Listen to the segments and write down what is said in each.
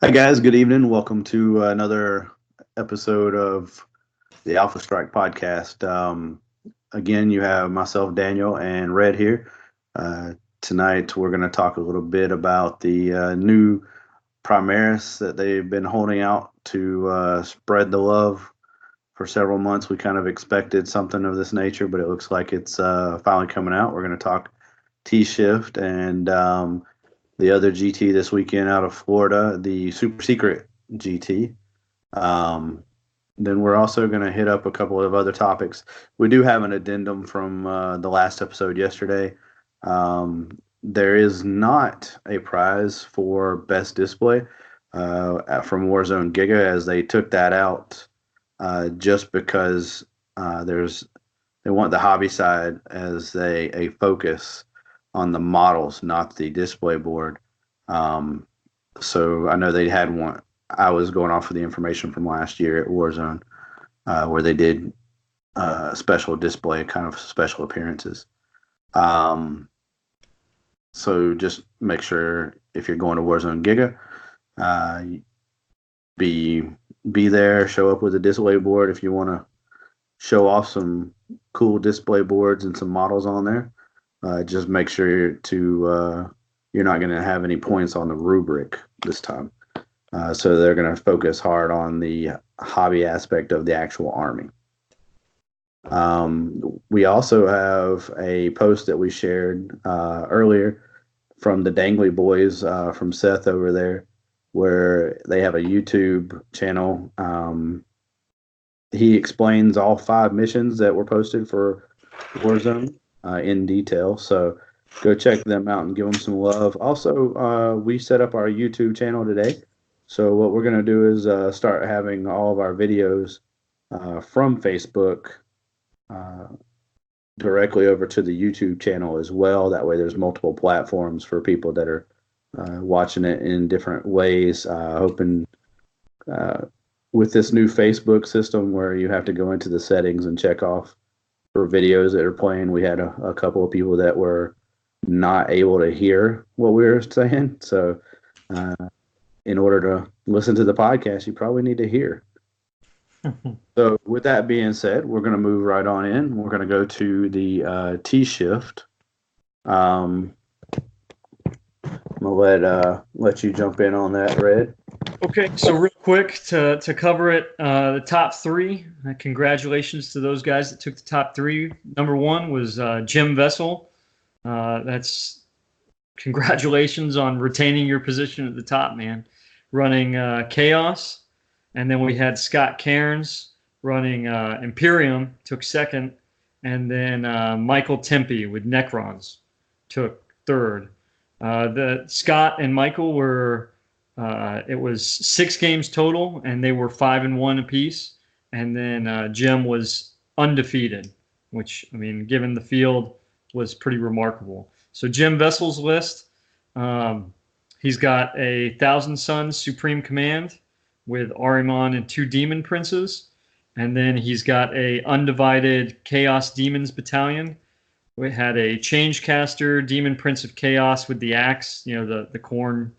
Hi guys, good evening. Welcome to another episode of the Alpha Strike podcast. Again, you have myself, Daniel, and Red here. Tonight, we're going to talk a little bit about the new Primaris that they've been holding out to spread the love for several months. We kind of expected something of this nature, but it looks like it's finally coming out. We're going to talk T-Shift and the other GT this weekend out of Florida, the Super Secret GT. Then we're also going to hit up a couple of other topics. We do have an addendum from the last episode yesterday. There is not a prize for best display from Warzone Giga, as they took that out just because they want the hobby side as a focus on the models, not the display board. So I know they had one. I was going off of the information from last year at Warzone, where they did special display, kind of special appearances. So just make sure if you're going to Warzone Giga, be there, show up with a display board if you want to show off some cool display boards and some models on there. Just make sure you're not going to have any points on the rubric this time. So they're going to focus hard on the hobby aspect of the actual army. We also have a post that we shared earlier from the Dangly Boys from Seth over there, where they have a YouTube channel. He explains all 5 missions that were posted for Warzone in detail. So go check them out and give them some love. Also, we set up our YouTube channel today. So what we're going to do is start having all of our videos from Facebook directly over to the YouTube channel as well. That way there's multiple platforms for people that are watching it in different ways. Hoping with this new Facebook system where you have to go into the settings and check off for videos that are playing, we had a couple of people that were not able to hear what we were saying. So in order to listen to the podcast, you probably need to hear. So with that being said, we're going to move right on in. We're going to go to the T-Shift. I'm going to let you jump in on that, Red. Okay, so real quick to cover it, the top 3. Congratulations to those guys that took the top 3. Number 1 was Jim Vessel. That's congratulations on retaining your position at the top, man. Running Chaos. And then we had Scott Cairns running Imperium, took 2nd. And then Michael Tempe with Necrons took 3rd. The Scott and Michael were... it was 6 games total, and they were 5-1 apiece. And then Jim was undefeated, which, I mean, given the field, was pretty remarkable. So Jim Vessel's list, he's got a Thousand Suns Supreme Command with Ahriman and 2 Demon Princes. And then he's got a undivided Chaos Demons Battalion. We had a Changecaster Demon Prince of Chaos with the axe, the corn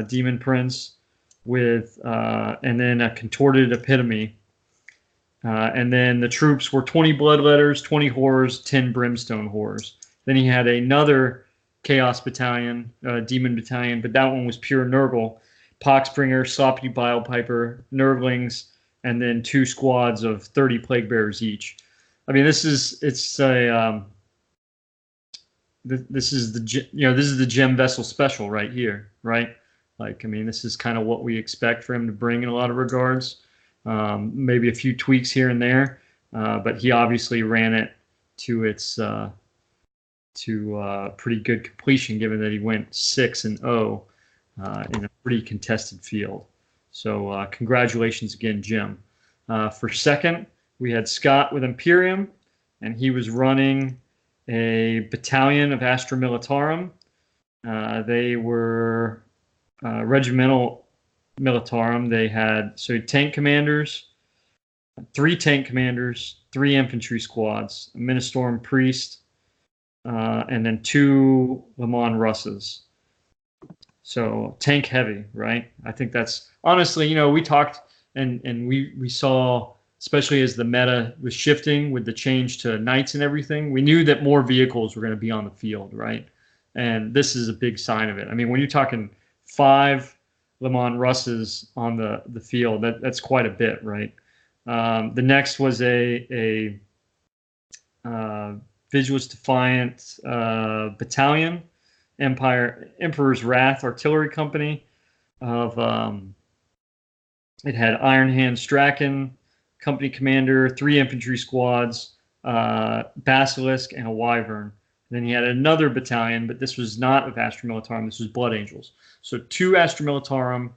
Demon Prince, with and then a Contorted Epitome. And then the troops were 20 Bloodletters, 20 Horrors, 10 Brimstone Horrors. Then he had another Chaos Battalion, Demon Battalion, but that one was pure Nurgle. Poxbringer, Sloppy Bilepiper, Nurglings, and then 2 squads of 30 Plague Bearers each. I mean, this is the Gem Vessel special right here, right? Like, I mean, this is kind of what we expect for him to bring in a lot of regards. Maybe a few tweaks here and there, but he obviously ran it to its pretty good completion, given that he went 6-0 in a pretty contested field. So congratulations again, Jim. For 2nd, we had Scott with Imperium, and he was running a battalion of Astra Militarum. They were regimental Militarum. They had tank commanders, 3 tank commanders, 3 infantry squads, a Ministorum priest, and then 2 Le Mans Russes. So tank heavy, right? I think that's honestly, you know, we talked and we saw, especially as the meta was shifting with the change to knights and everything, we knew that more vehicles were going to be on the field, right? And this is a big sign of it. I mean, when you're talking 5 Le Mans Russes on the field, that's quite a bit, right? The next was a uh, Vigilus Defiant battalion, Emperor's Wrath Artillery Company. Of It had Iron Hand Strachan, company commander, 3 infantry squads, Basilisk, and a Wyvern. And then he had another battalion, but this was not of Astra Militarum. This was Blood Angels. So 2 Astra Militarum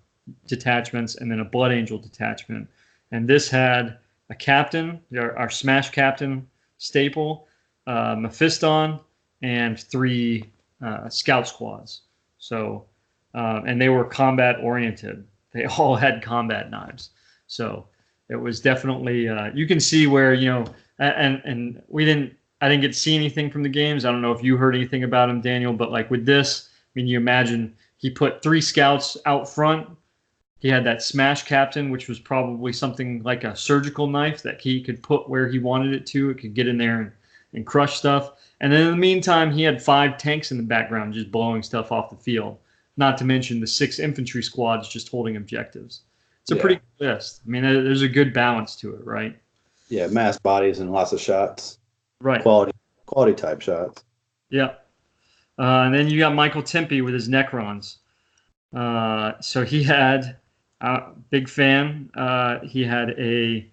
detachments and then a Blood Angel detachment. And this had a captain, our Smash captain, Staple, Mephiston, and 3 scout squads. So, and they were combat oriented. They all had combat knives. So it was definitely, you can see where, you know, and I didn't get to see anything from the games. I don't know if you heard anything about him, Daniel, but like with this, I mean, you imagine he put 3 scouts out front. He had that Smash captain, which was probably something like a surgical knife that he could put where he wanted it to. It could get in there and crush stuff. And then in the meantime, he had 5 tanks in the background just blowing stuff off the field. Not to mention the 6 infantry squads just holding objectives. It's a pretty good list. I mean, there's a good balance to it, right? Yeah, mass bodies and lots of shots. Right. Quality type shots. Yeah. And then you got Michael Timpey with his Necrons. So he had, big fan. He had a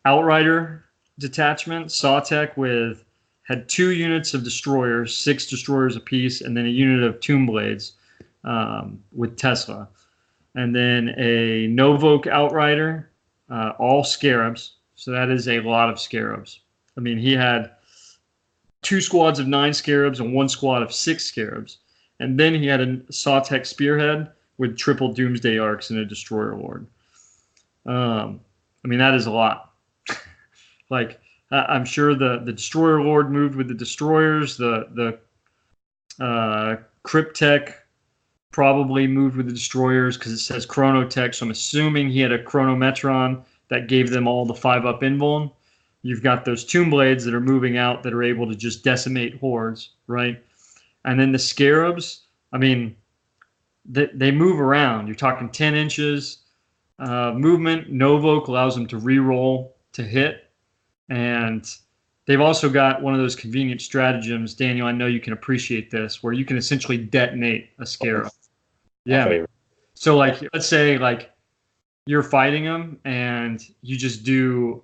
Outrider detachment, Sawtech, had 2 units of destroyers, 6 destroyers apiece, and then a unit of Tomb Blades with Tesla. And then a Novoke Outrider, all Scarabs. So that is a lot of Scarabs. I mean, he had 2 squads of 9 Scarabs and 1 squad of 6 Scarabs. And then he had a Sawtech Spearhead with triple Doomsday Arcs and a Destroyer Lord. I mean, that is a lot. Like, I'm sure the Destroyer Lord moved with the Destroyers. The Cryptech probably moved with the Destroyers because it says Chronotech. So I'm assuming he had a Chronometron that gave them all the 5-up invuln. You've got those Tomb Blades that are moving out that are able to just decimate hordes, right? And then the Scarabs, I mean, they move around. You're talking 10 inches movement. Novoke allows them to re-roll to hit. And they've also got one of those convenient stratagems, Daniel, I know you can appreciate this, where you can essentially detonate a Scarab. Yeah. So like, let's say like you're fighting them and you just do,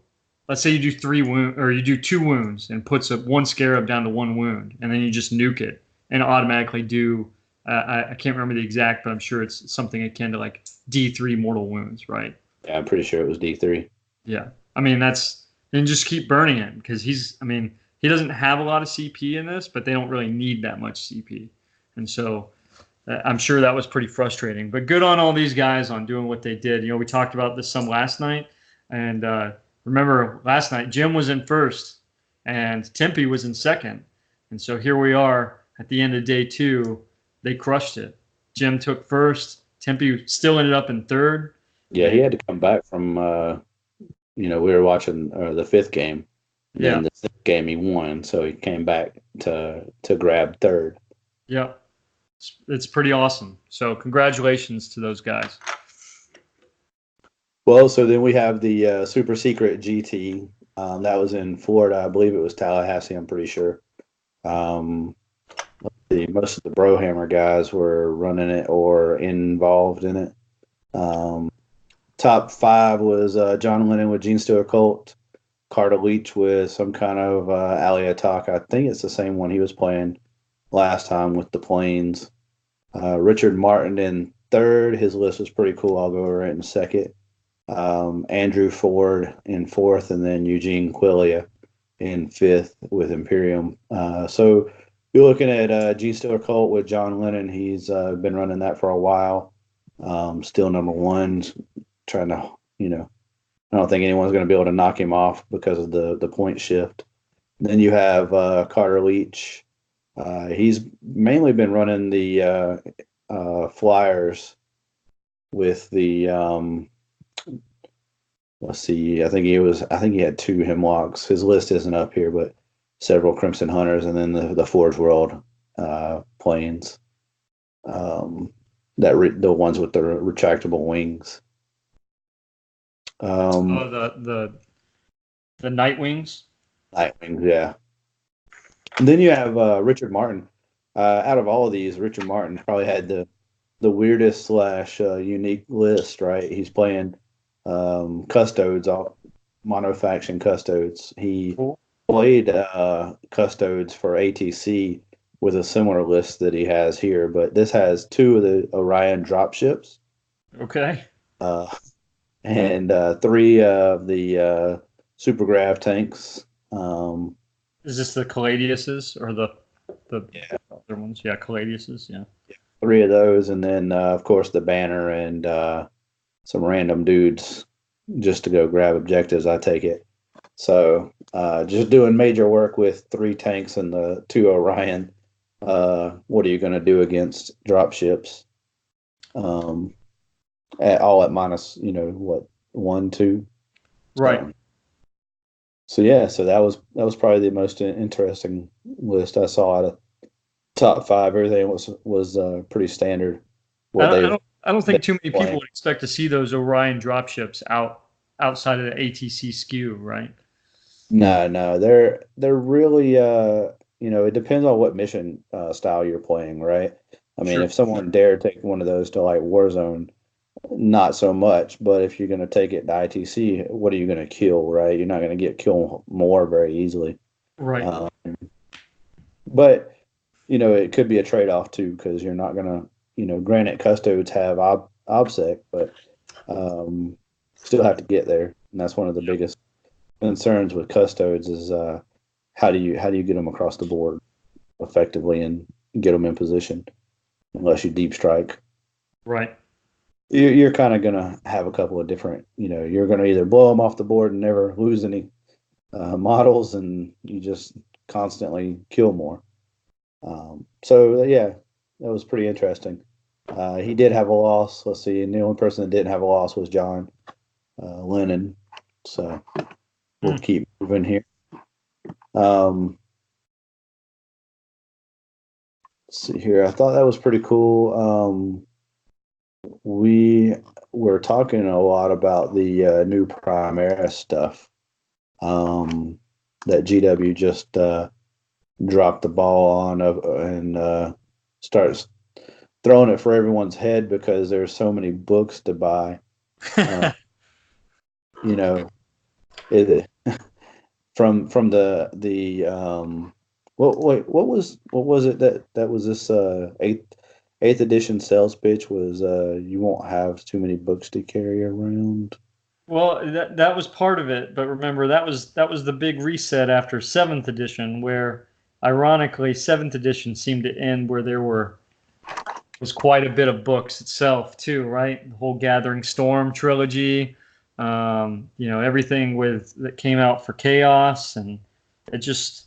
let's say you do 3 wounds, or you do 2 wounds and puts 1 Scarab down to 1 wound, and then you just nuke it and automatically do, I can't remember the exact, but I'm sure it's something akin to like D3 mortal wounds, right? Yeah, I'm pretty sure it was D3. Yeah. I mean, and just keep burning it because he doesn't have a lot of CP in this, but they don't really need that much CP. And so I'm sure that was pretty frustrating, but good on all these guys on doing what they did. You know, we talked about this some last night, and remember last night, Jim was in first and Timpey was in second. And so here we are at the end of day 2. They crushed it. Jim took first. Timpey still ended up in third. Yeah, he had to come back from, we were watching the 5th game. Yeah. And the 6th game he won, so he came back to grab third. Yeah. It's pretty awesome. So congratulations to those guys. Well, so then we have the super secret GT. That was in Florida. I believe it was Tallahassee, I'm pretty sure. Most of the Brohammer guys were running it or involved in it. Top 5 was John Lennon with Gene Stealer Colt, Carter Leach with some kind of Ali Attack. I think it's the same one he was playing last time with the Planes. Richard Martin in third. His list was pretty cool. I'll go over it in a second. Andrew Ford in 4th, and then Eugene Quillia in 5th with Imperium. So you're looking at Gene Stealer Colt with John Lennon. He's been running that for a while. Still number 1. Trying to, I don't think anyone's going to be able to knock him off because of the point shift. Then you have Carter Leach. He's mainly been running the flyers with the let's see, I think he had two Hemlocks. His list isn't up here, but several Crimson Hunters, and then the Forge World planes. The ones with the retractable wings. Oh, the Night Wings. Night Wings, yeah. And then you have Richard Martin. Out of all of these, Richard Martin probably had the weirdest slash unique list, right? He's playing Custodes, all monofaction Custodes. He played Custodes for ATC with a similar list that he has here, but this has two of the Orion dropships. Okay. And three of the Supergrav tanks. Is this the Caladiuses or the other ones? Yeah, Caladiuses. Yeah. Three of those, and then of course the banner and some random dudes just to go grab objectives. I take it. So just doing major work with three tanks and the two Orion. What are you going to do against dropships? All at minus, what, 1, 2, right? So yeah, so that was probably the most interesting list I saw out of top 5. Everything was pretty standard. I don't think too many people would expect to see those Orion dropships outside of the ATC skew, right? No, they're really it depends on what mission style you're playing, right? I mean, if someone dared take one of those to like Warzone, not so much. But if you're going to take it to ITC, what are you going to kill, right? You're not going to kill more very easily, right? But it could be a trade-off too, because you're not going to, granted, Custodes have OBSEC, but still have to get there, and that's one of the biggest concerns with Custodes is how do you get them across the board effectively and get them in position, unless you deep strike. Right. You're kind of going to have a couple of different, you're going to either blow them off the board and never lose any models, and you just constantly kill more. So yeah, that was pretty interesting. He did have a loss. Let's see, and the only person that didn't have a loss was John Lennon. So we'll keep moving here. Let's see here. I thought that was pretty cool. We were talking a lot about the new Primaris stuff that GW just dropped the ball on and starts throwing it for everyone's head because there's so many books to buy. It, from the what was it that was this eighth edition sales pitch was you won't have too many books to carry around. Well, that was part of it, but remember that was the big reset after 7th edition, where ironically 7th edition seemed to end where there was quite a bit of books itself too, right? The whole Gathering Storm trilogy, everything that came out for Chaos, and it just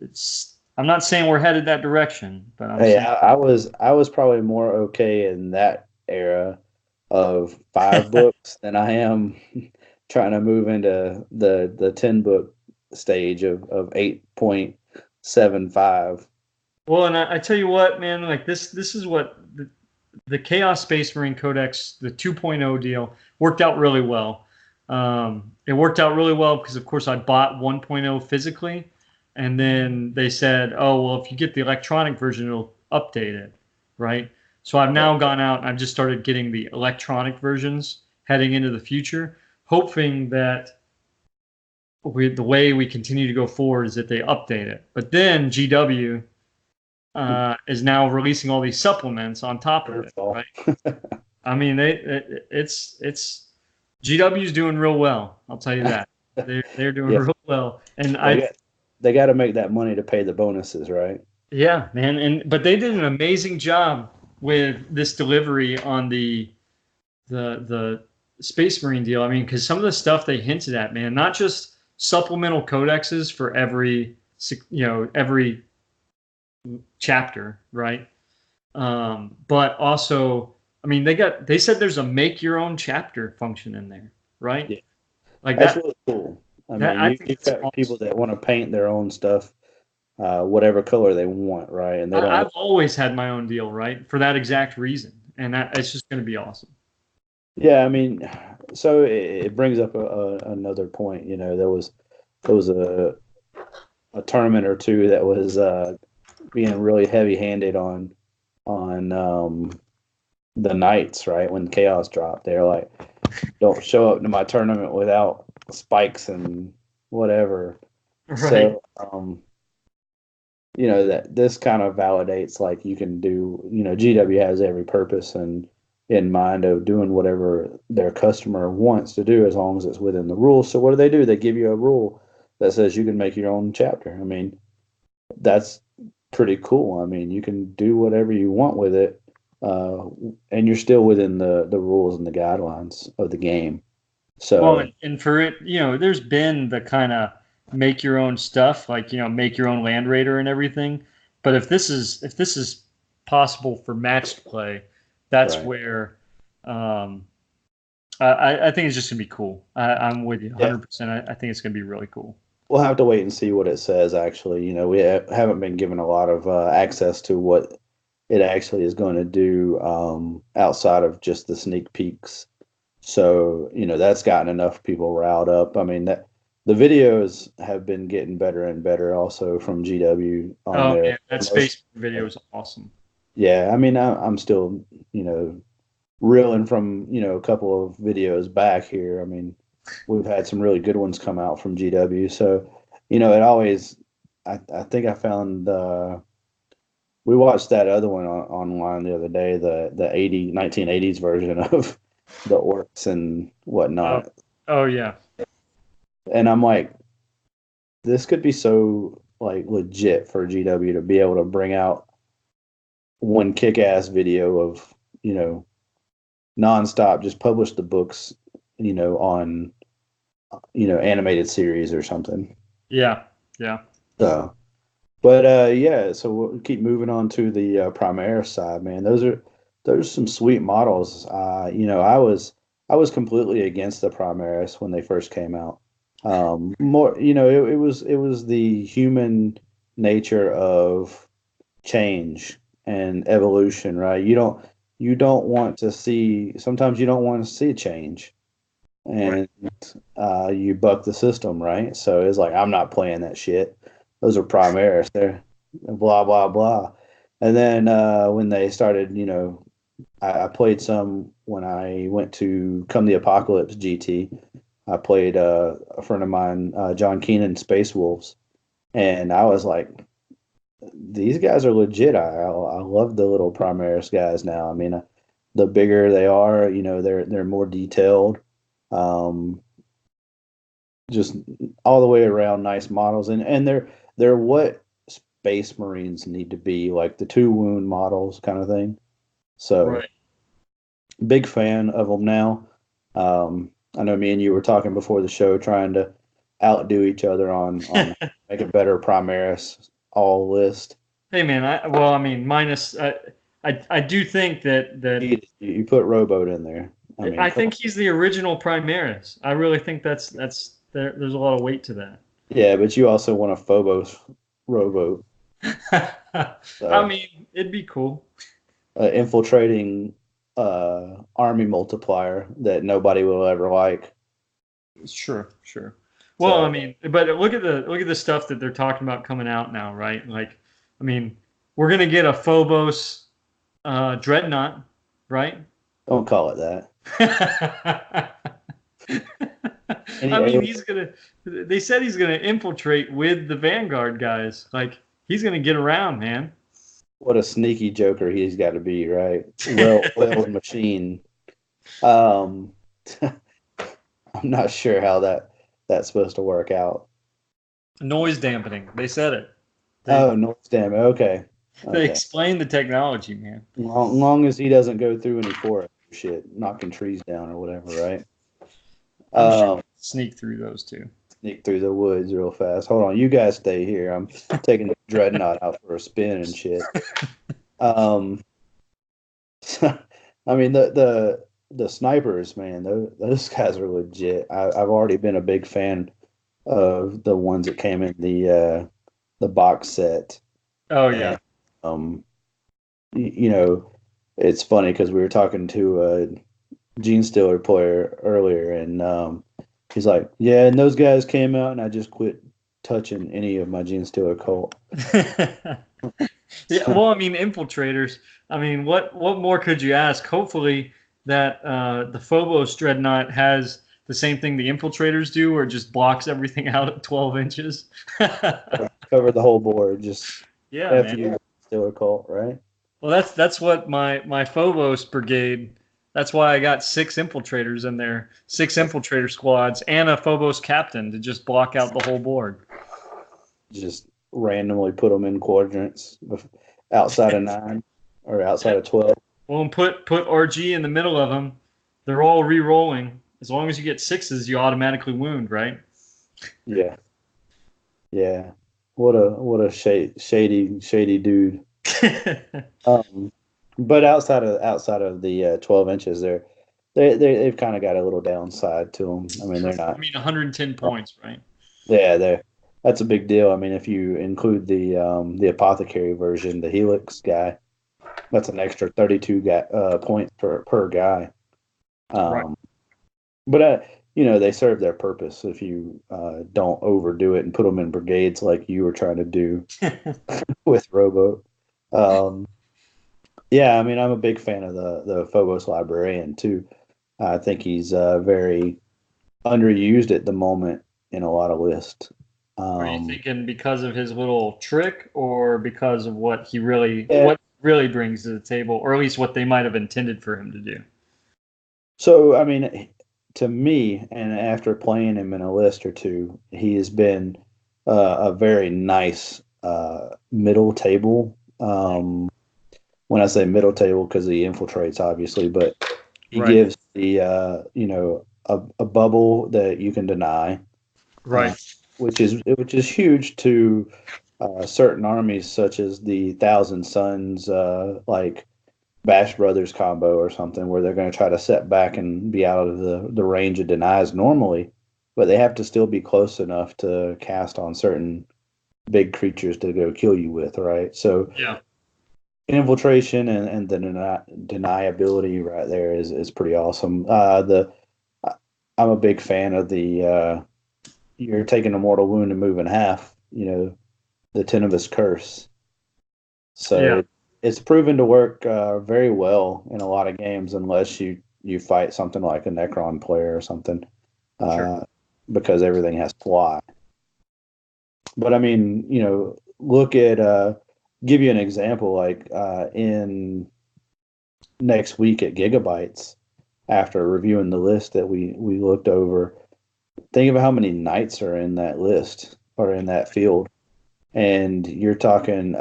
it's. I'm not saying we're headed that direction, but I was probably more okay in that era of 5 books than I am trying to move into the 10 book stage of 8.75. Well, and I tell you what, man, like this is what the Chaos Space Marine Codex, the 2.0 deal, worked out really well. It worked out really well because, of course, I bought 1.0 physically, and then they said, oh, well, if you get the electronic version, it'll update it, right? So I've now gone out and I've just started getting the electronic versions heading into the future, hoping that the way we continue to go forward is that they update it. But then GW is now releasing all these supplements on top of it, right? I mean, it's GW's doing real well. I'll tell you that. They're doing real well, and they got to make that money to pay the bonuses, right? Yeah, man. But they did an amazing job with this delivery on the Space Marine deal. I mean, because some of the stuff they hinted at, man, not just supplemental codexes for every chapter, right? But also, I mean, they said there's a make your own chapter function in there, right? Yeah, Like that's that. really cool. I That mean, I think you've that's got people awesome. that want to paint their own stuff, whatever color they want, right? And they don't. I've always had my own deal, right, for that exact reason, and that it's just going to be awesome. Yeah, I mean, so it brings up another point. There was a tournament or two that was being really heavy handed on the knights, right? When chaos dropped, they're like, don't show up to my tournament without spikes and whatever. Right. So, that this kind of validates like you can do, GW has every purpose and in mind of doing whatever their customer wants to do as long as it's within the rules. So what do? They give you a rule that says you can make your own chapter. I mean, that's pretty cool. I mean, you can do whatever you want with it, uh, and you're still within the rules and the guidelines of the game. Well, So, and for it, there's been the kind of make your own stuff, like make your own land raider and everything. But if this is possible for matched play, that's right. where I think it's just gonna be cool. I'm with you Yeah. 100%. I think it's gonna be really cool. We'll have to wait and see what it says, actually. We haven't been given a lot of access to what it actually is going to do outside of just the sneak peeks. So, that's gotten enough people riled up. I mean, that the videos have been getting better and better also from GW on Oh their man, that promotion. space video is awesome. Yeah, I mean, I'm still, reeling from, a couple of videos back here. I mean, we've had some really good ones come out from GW. So, it always, I think I found, we watched that other one online the other day, the 1980s version of the orcs and Oh, whatnot. oh yeah. And I'm like, this could be so like legit for GW to be able to bring out one kick-ass video of, you know, nonstop, just publish the books, on, animated series or something. Yeah, yeah. So, but yeah, so we'll keep moving on to the Primaris side, man. Those are some sweet models. I was completely against the Primaris when they first came out. More, it was the human nature of change and evolution, right? You don't want to see. Sometimes you don't want to see change, Right. and you buck the system, right? So it's like I'm not playing that shit. Those are Primaris. They're blah blah blah. And then when they started, I played some when I went to Come the Apocalypse GT. I played a friend of mine, John Keenan, Space Wolves, and I was like, these guys are legit. I love the little Primaris guys now. I mean, the bigger they are, they're more detailed. Um, just all the way around nice models, and they're what Space Marines need to be, like the 2 wound models kind of thing. So Right. big fan of them now. I know me and you were talking before the show, trying to outdo each other on make a better Primaris all list. Hey man, I mean minus I do think that You put Rowboat in there. I mean, I come think on. he's the original Primaris. I really think there's a lot of weight to that. Yeah, but you also want a Phobos rowboat. I So mean, it'd be cool. infiltrating army multiplier that nobody will ever like. Sure, sure. Well, I So mean, but look at the stuff that they're talking about coming out now, right? Like, I mean, we're gonna get a Phobos dreadnought, right? don't call it that. Any I mean, alien, he's gonna. They said he's gonna infiltrate with the Vanguard guys. Like, he's gonna get around, man. what a sneaky joker he's got to be, right? Well-oiled machine. Um, I'm not sure how that's supposed to work out. Noise dampening. They said it. They Oh, North Stam. Okay, they okay. explained the technology, man. Long as he doesn't go through any forest shit, knocking trees down or whatever, right? I'm sure Um, sneak through those two. sneak through the woods real fast. Hold on, you guys stay here. I'm taking the dreadnought out for a spin and shit. Um, I mean the snipers, man, those guys are legit. I've already been a big fan of the ones that came in the box set, Oh and yeah. um, you know, it's funny because we were talking to a Gene Stealer player earlier, and he's like, "Yeah, and those guys came out, and I just quit touching any of my Gene Stealer cult." Yeah, well, I mean, infiltrators. I mean, what more could you ask? Hopefully, that the Phobos Dreadnought has the same thing the infiltrators do, or just blocks everything out at 12 inches. Cover the whole board, just Yeah, F man. you, Stealer cult, right? Well, that's what my Phobos brigade. That's why I got 6 infiltrators in there, 6 infiltrator squads, and a Phobos captain to just block out the whole board. Just randomly put them in quadrants outside of 9 or outside Yeah. of 12. Well, and put RG in the middle of them. They're all re-rolling. As long as you get sixes, you automatically wound, right? Yeah, yeah. What a shady dude. Um, but outside of the 12 inches, they've kind of got a little downside to them. I mean, they're I not. mean, 110 points, right? Yeah, that's a big deal. I mean, if you include the apothecary version, the Helix guy, that's an extra 32 points per guy. Right. Um, but they serve their purpose if you don't overdo it and put them in brigades like you were trying to do with Robo. Um, yeah, I mean, I'm a big fan of the Phobos librarian too. I think he's very underused at the moment in a lot of lists. Are you Um, thinking because of his little trick, or because of yeah, what really brings to the table, or at least what they might have intended for him to do? so, I mean, to me, and after playing him in a list or two, he has been a very nice middle table. When I say middle table, because he infiltrates, obviously, but he Right. gives the a bubble that you can deny, uh, Right. which is huge to certain armies, such as the Thousand Suns, like Bash Brothers combo or something, where they're going to try to set back and be out of the range of denies normally, but they have to still be close enough to cast on certain big creatures to go kill you with, right? So Yeah. infiltration and the deniability right there is pretty awesome. I'm a big fan of the you're taking a mortal wound and moving half, the Tenevis curse. So Yeah. it's proven to work very well in a lot of games, unless you fight something like a Necron player or something, Sure. uh, because everything has fly. But I mean, look at give you an example, like in next week at Giga-bites, after reviewing the list that we looked over. Think of how many knights are in that list or in that field, and you're talking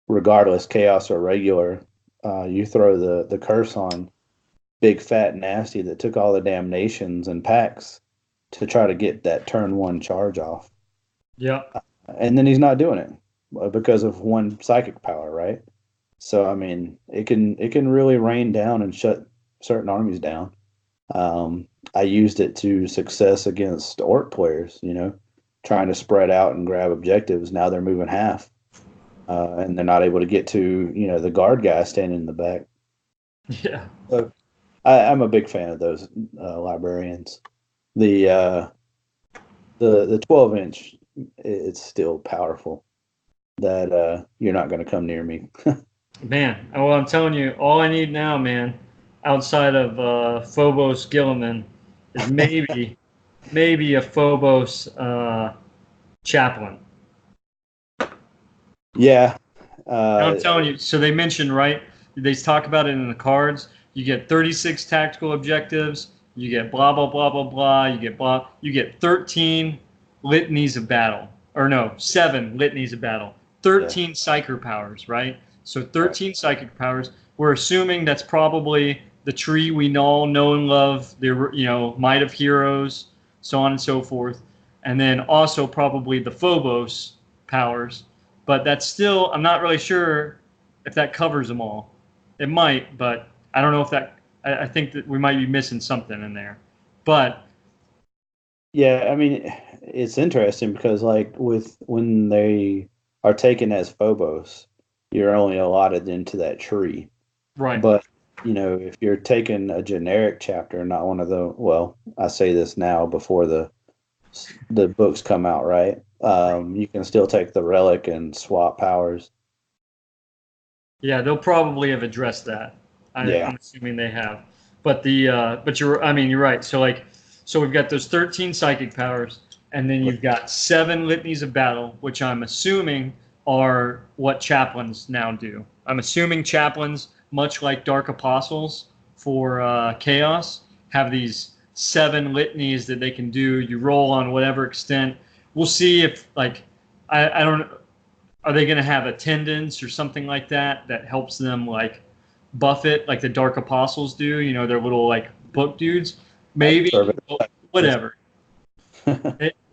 regardless, chaos or regular. You throw the curse on big fat nasty that took all the damnations and packs to try to get that turn one charge off, Yeah. and then he's not doing it because of one psychic power, right? So I mean, it can really rain down and shut certain armies down. I used it to success against orc players, trying to spread out and grab objectives. Now they're moving half, and they're not able to get to, the guard guy standing in the back. Yeah. So I'm a big fan of those librarians. The uh, the 12-inch, it's still powerful. That you're not going to come near me. Man, well, I'm telling you, all I need now, man, outside of Phobos Gilliman, is maybe a Phobos chaplain. Yeah, And I'm uh, telling you, so they mentioned, right? They talk about it in the cards. You get 36 tactical objectives. You get blah blah blah blah blah. You get blah. You get 13 litanies of battle, or no, 7 litanies of battle. yeah, 13 psyker powers, right? So right, 13 psychic powers. We're assuming that's probably the tree we all know and love. The might of heroes, so on and so forth, and then also probably the Phobos powers, but that's still, I'm not really sure if that covers them all. It might, but I don't know if that. I think that we might be missing something in there. But Yeah, I mean, it's interesting because like with when they are taken as Phobos, you're only allotted into that tree. right, But if you're taking a generic chapter, not one of the, well, I say this now before the books come out, right? You can still take the relic and swap powers. yeah, they'll probably have addressed that. Yeah, I'm assuming they have. But you're right. So we've got those 13 psychic powers, and then you've got 7 litanies of battle, which I'm assuming are what chaplains now do. I'm assuming chaplains, much like dark apostles for chaos, have these 7 litanies that they can do. You roll on whatever extent. We'll see if like I don't. Are they going to have attendance or something like that that helps them like buff it like the Dark Apostles do? You know, they're little like book dudes. Maybe, perfect. whatever.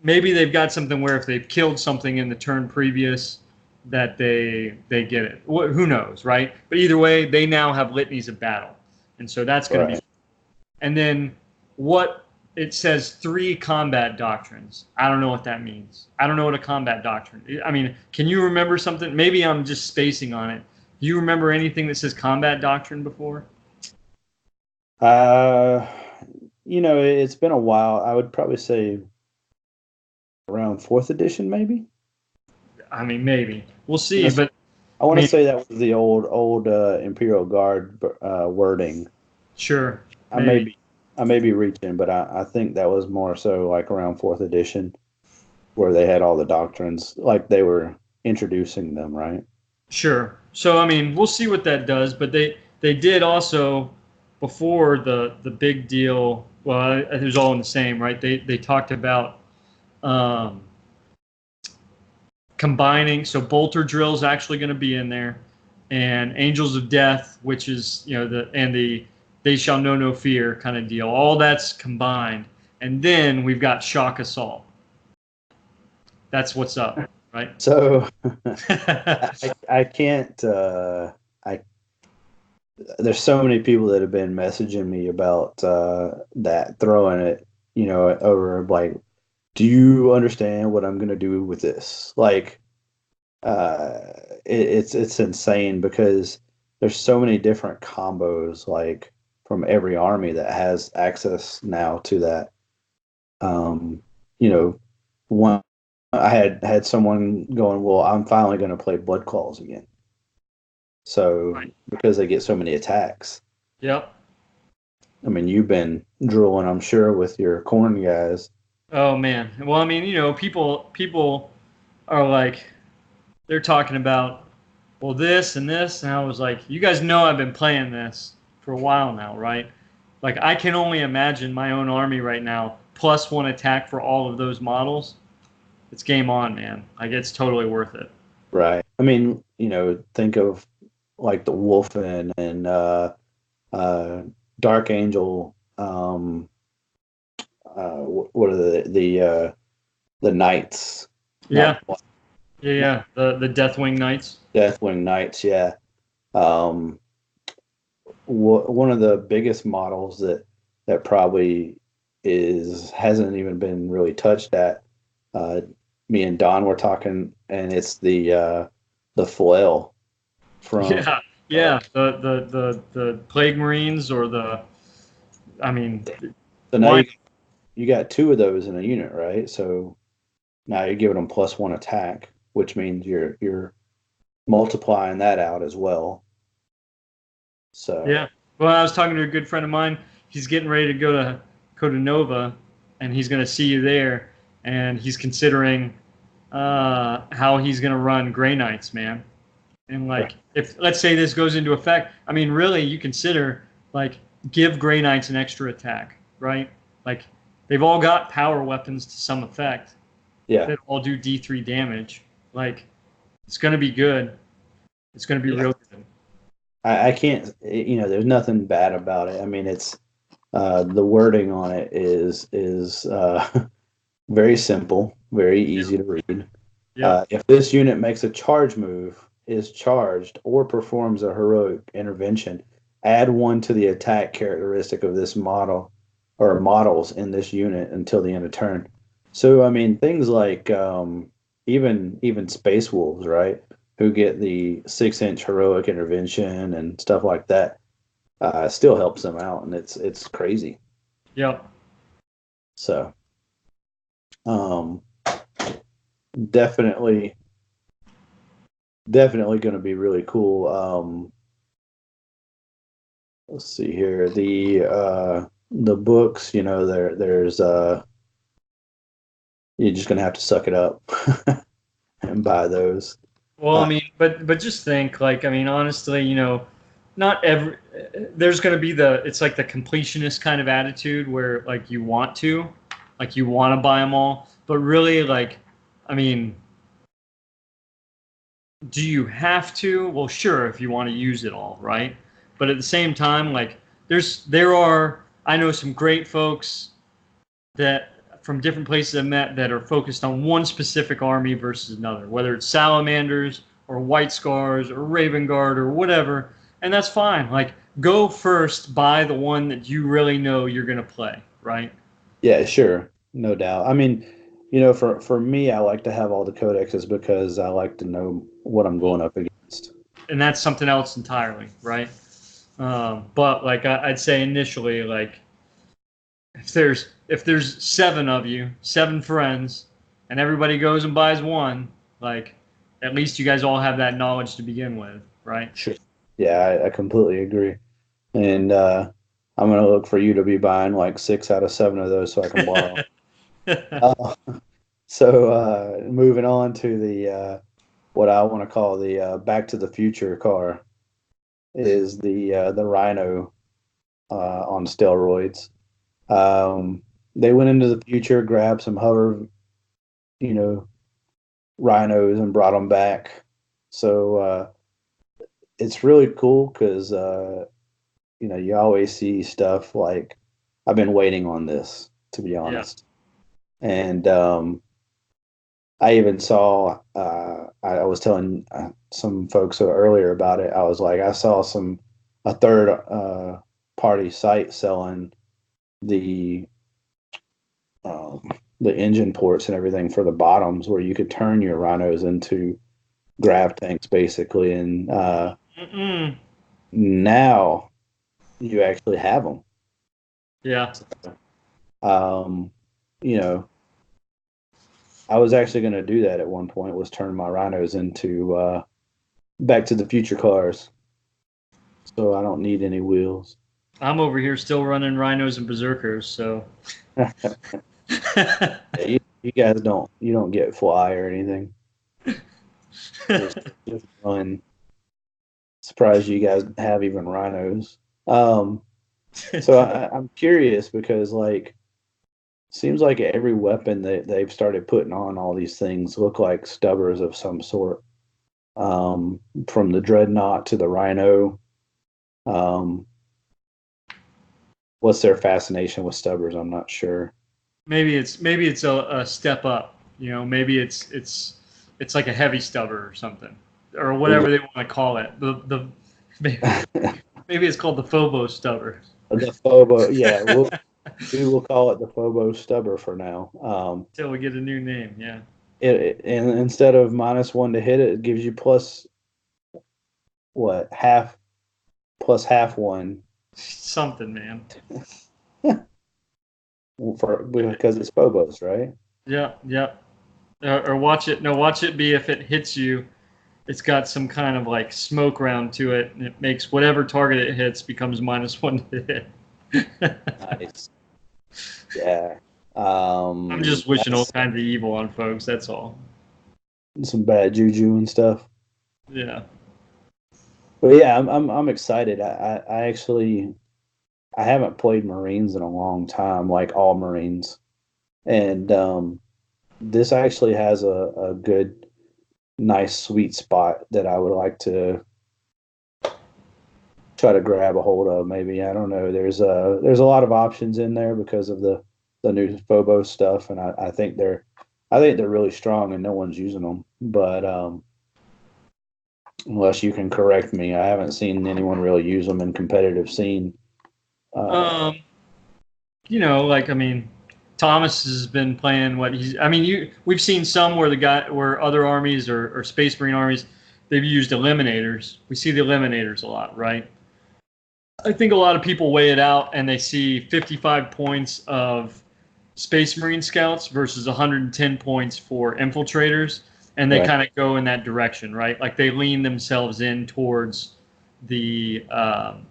Maybe they've got something where if they've killed something in the turn previous, that they get it. Who knows, right? But either way, they now have litanies of battle, and so that's going to be. Right. And then what it says 3 combat doctrines. I don't know what that means. I don't know what a combat doctrine. I mean, can you remember something? Maybe I'm just spacing on it. Do you remember anything that says combat doctrine before? Uh, it's been a while. I would probably say around fourth edition, maybe. I mean, maybe we'll I see. But I want to mean, say that was the old Imperial Guard wording. sure, I may maybe. be I may be reaching, but I think that was more so like around fourth edition where they had all the doctrines, like they were introducing them, right? Sure. So I mean, we'll see what that does. But they did also before the big deal. Well, it was all in the same, right? They talked about um, combining. So bolter drill is actually going to be in there, and angels of death, which is the they shall know no fear kind of deal. All that's combined, and then we've got shock assault. That's what's up, right? So I can't. I There's so many people that have been messaging me about that, throwing it, over like, do you understand what I'm gonna do with this? Like, uh, it's insane because there's so many different combos like from every army that has access now to that. Um, you know, one I had someone going, well, I'm finally going to play Blood Claws again. So Right. because they get so many attacks. Yep. I mean, you've been drooling, I'm sure, with your corn guys. Oh man. Well, I mean, people are like they're talking about well this and this, and I was like, you guys know I've been playing this for a while now, right? Like I can only imagine my own army right now plus 1 attack for all of those models. It's game on, man. Like it's totally worth it. Right. I mean, think of like the Wolfen and uh, Dark Angel. What are the Knights? Not Yeah, yeah. The Deathwing Knights. Deathwing Knights. Yeah. Um, One of the biggest models that probably is hasn't even been really touched at. Uh, Me and Don were talking, and it's the flail from Yeah, uh, yeah. The Plague Marines or the I mean, so now why? you got 2 of those in a unit, right? So now you're giving them +1 attack, which means you're multiplying that out as well. So Yeah. Well, I was talking to a good friend of mine. He's getting ready to go to Nova, and he's going to see you there. And he's considering how he's going to run Grey Knights, man. And right. like, if let's say this goes into effect, I mean, really, you consider like give Grey Knights an extra attack, right? Like, they've all got power weapons to some effect Yeah, that all do D3 damage. Like, it's going to be good. It's going to be yeah. real good. I can't. There's nothing bad about it. I mean, it's the wording on it is very simple, very Yeah. easy to read. Yep. If this unit makes a charge move, is charged or performs a heroic intervention, add one to the attack characteristic of this model or models in this unit until the end of turn. So I mean things like even Space Wolves, right? Who get the 6-inch heroic intervention and stuff like that, still helps them out, and it's crazy. Yep. So um, definitely definitely going to be really cool. Let's see here. The books, you know, there's you're just gonna have to suck it up and buy those. Well, I Uh, mean, but just think, like, I mean, honestly, not every there's going to be it's like the completionist kind of attitude where like you want to buy them all, but really, like, I mean, do you have to? Well, sure, if you want to use it all, right? But at the same time, like, I know some great folks that from different places I've met that are focused on one specific army versus another, whether it's salamanders or white scars or raven guard or whatever, and that's fine. Like, go first, buy the one that you really know you're gonna play, right? yeah, sure, no doubt. I mean, for me, I like to have all the codexes because I like to know what I'm going up against. And that's something else entirely, right? But like I'd say initially, like if there's seven of you, seven friends, and everybody goes and buys one, like at least you guys all have that knowledge to begin with, right? Sure. Yeah, I completely agree. And I'm gonna look for you to be buying like 6 out of 7 of those so I can borrow. Uh, so moving on to the what I want to call the Back to the Future car is the Rhino on steroids. They went into the future, grabbed some hover, you know, rhinos and brought them back. So it's really cool because you always see stuff like I've been waiting on this, to be Yeah. honest. And I even saw I was telling some folks earlier about it. I was like, I saw a third party site selling the um, the engine ports and everything for the bottoms, where you could turn your rhinos into grav tanks, basically. And Mm-mm. now you actually have them. Yeah. Um, you know, I was actually going to do that at one point, was turn my rhinos into Back to the Future cars, so I don't need any wheels. I'm over here still running rhinos and berserkers, so Yeah, you guys don't get fly or anything. Just run. Surprised you guys have even rhinos. Um, so I'm curious because like seems like every weapon that they've started putting on all these things look like stubbers of some sort. From the dreadnought to the rhino. Um, what's their fascination with stubbers? I'm not sure. maybe it's a step up. Maybe it's like a heavy stubber or something, or whatever they want to call it. The maybe it's called the Phobos stubber. The Phobo, yeah, we will call it the Phobos stubber for now. Till we get a new name. Yeah. And instead of -1 to hit it, it gives you plus what half plus half one Something, man. for because it's Phobos, right? Yeah, yeah. Or watch it. No, watch it be if it hits you, it's got some kind of like smoke round to it, and it makes whatever target it hits becomes -1 to hit. Nice. Yeah. I'm just wishing all That's kinds of evil on folks. That's all. some bad juju and stuff. Yeah. But yeah, I'm excited. I actually I haven't played Marines in a long time, like all Marines, and this actually has a good, nice, sweet spot that I would like to try to grab a hold of. Maybe I don't know. There's a lot of options in there because of the new Phobos stuff, and I think they're really strong and no one's using them. But unless you can correct me. I haven't seen anyone really use them in competitive scene. Um, I mean, Thomas has been playing what he's. I mean, we've seen some where other armies or Space Marine armies, they've used eliminators. We see the eliminators a lot, right? I think a lot of people weigh it out and they see 55 points of Space Marine scouts versus 110 points for infiltrators, and they Right. kind of go in that direction, right? Like they lean themselves in towards the um,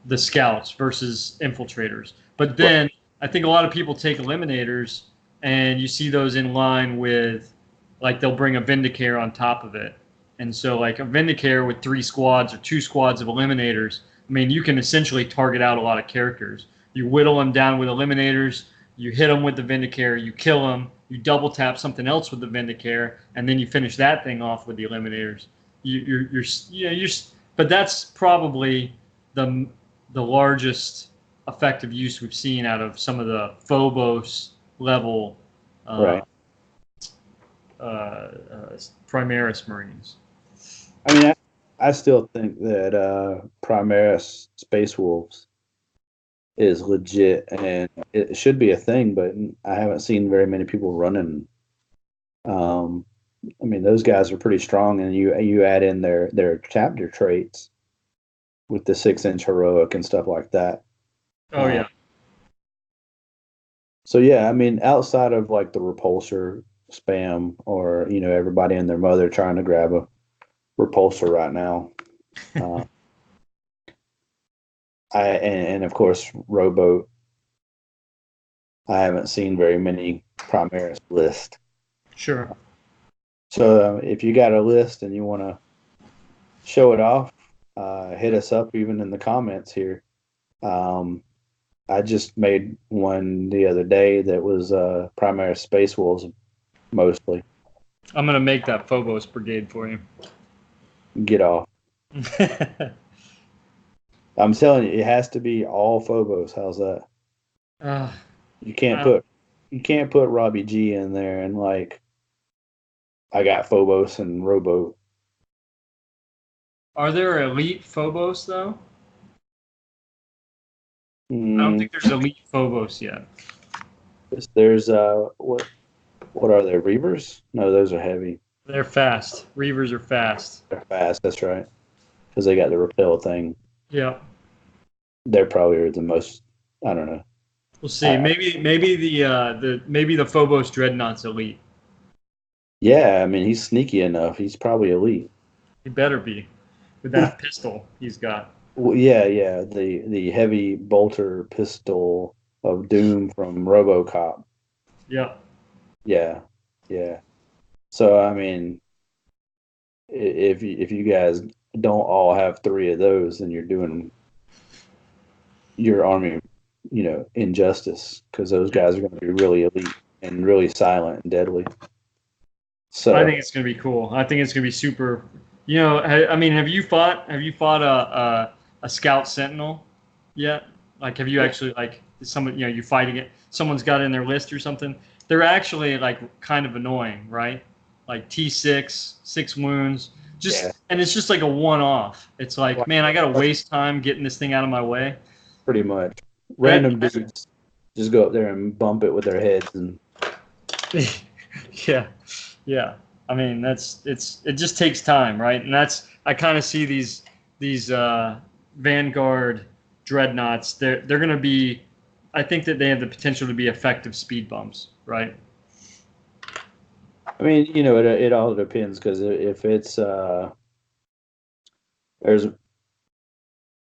the scouts versus infiltrators. But Right. then I think a lot of people take eliminators, and you see those in line with, like they'll bring a Vindicare on top of it, and so like a Vindicare with 3 squads or 2 squads of eliminators. I mean, you can essentially target out a lot of characters. You whittle them down with eliminators. You hit them with the Vindicare. You kill them. You double tap something else with the Vindicare, and then you finish that thing off with the eliminators. But that's probably the the largest effective use we've seen out of some of the Phobos level uh, Right. Primaris Marines. I mean, I still think that Primaris Space Wolves is legit and it should be a thing, but I haven't seen very many people running. Um, I mean, those guys are pretty strong, and you add in their chapter traits with the 6-inch heroic and stuff like that. Oh Uh, yeah, so yeah, I mean, outside of like the repulsor spam or everybody and their mother trying to grab a repulsor right now, uh, and of course rowboat. I haven't seen very many Primaris list. sure. So if you got a list and you want to show it off, hit us up even in the comments here. Um, I just made one the other day that was Primaris Space Wolves mostly. I'm gonna make that Phobos brigade for you. Get off. I'm telling you, it has to be all Phobos. How's that? uh, You can't uh, put you can't put Robbie G in there and like I got Phobos and Rowboat. are there elite Phobos though? I don't Mm, think there's elite Phobos yet. there's what are they? Reavers? No, those are heavy. They're fast. Reavers are fast. They're fast. That's right. Because they got the repel thing. Yep. They're probably the most. I don't know. We'll see. I, Maybe the Phobos Dreadnought's elite. yeah, I mean he's sneaky enough. He's probably elite. He better be with that pistol he's got. Well, yeah, yeah. The heavy bolter pistol of doom from RoboCop. Yep. Yeah, yeah. So I mean, if you guys don't all have 3 of those, then you're doing your army, injustice because those guys are going to be really elite and really silent and deadly. I So think it's gonna be cool. I think it's gonna be super. I mean, have you fought a scout sentinel yet? Like, have you actually like someone you fighting it? Someone's got it in their list or something. They're actually like kind of annoying, right? Like T6, 6 wounds, yeah, and it's just like a one-off. It's like, man, I gotta waste time getting this thing out of my way. pretty much. That, Random dudes just go up there and bump it with their heads and yeah, yeah. I mean, it just takes time, right? And I kind of see these Vanguard dreadnoughts. They're going to be. I think that they have the potential to be effective speed bumps, right? I mean, it all depends because if it's there's